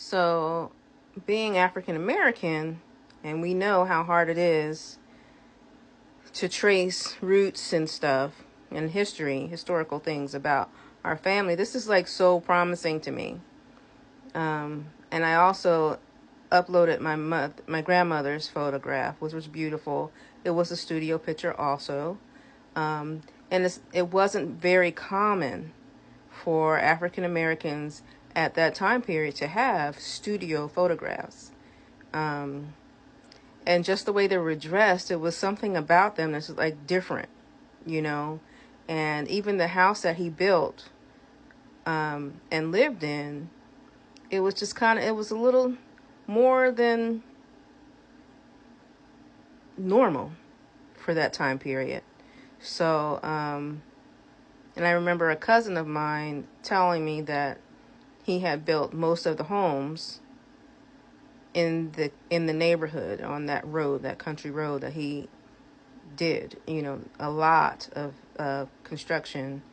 So, being African American, and we know how hard it is to trace roots and stuff and historical things about our family, this is like so promising to me. And I also uploaded my grandmother's photograph, which was beautiful. It was a studio picture also. And it wasn't very common for African Americans at that time period to have studio photographs. And just the way they were dressed, it was something about them that's like different, you know. And even the house that he built and lived in, it was just it was a little more than normal for that time period. So, and I remember a cousin of mine telling me that he had built most of the homes in the neighborhood on that road, that country road that he did. You know, a lot of construction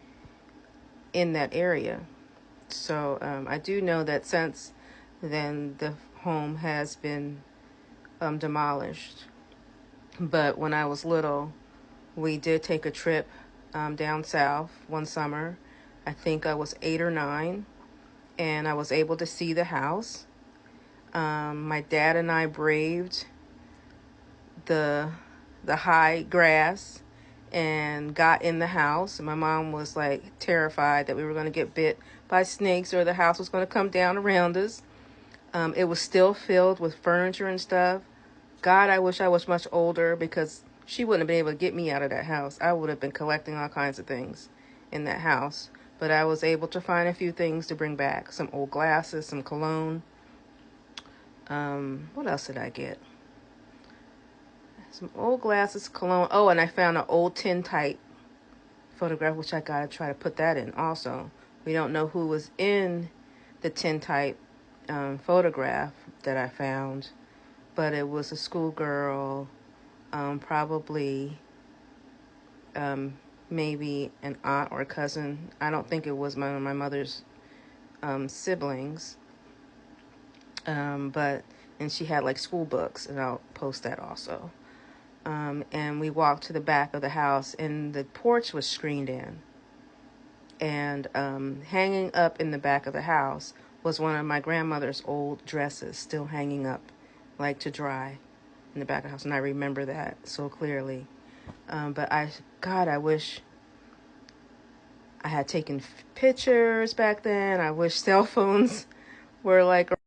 in that area. So I do know that since then the home has been demolished. But when I was little, we did take a trip down south one summer. I think I was 8 or 9, and I was able to see the house. My dad and I braved the high grass and got in the house. My mom was like terrified that we were going to get bit by snakes or the house was going to come down around us. It was still filled with furniture and stuff. God, I wish I was much older, because she wouldn't have been able to get me out of that house. I would have been collecting all kinds of things in that house. But I was able to find a few things to bring back. Some old glasses, some cologne. What else did I get? Some old glasses, cologne. Oh, and I found an old tintype photograph, which I gotta try to put that in also. We don't know who was in the tintype photograph that I found, but it was a schoolgirl, probably maybe an aunt or a cousin. I don't think it was one of my mother's siblings, and she had like school books, and I'll post that also. And we walked to the back of the house, and the porch was screened in. And hanging up in the back of the house was one of my grandmother's old dresses, still hanging up, like to dry, in the back of the house. And I remember that so clearly. But I wish I had taken pictures back then. I wish cell phones were like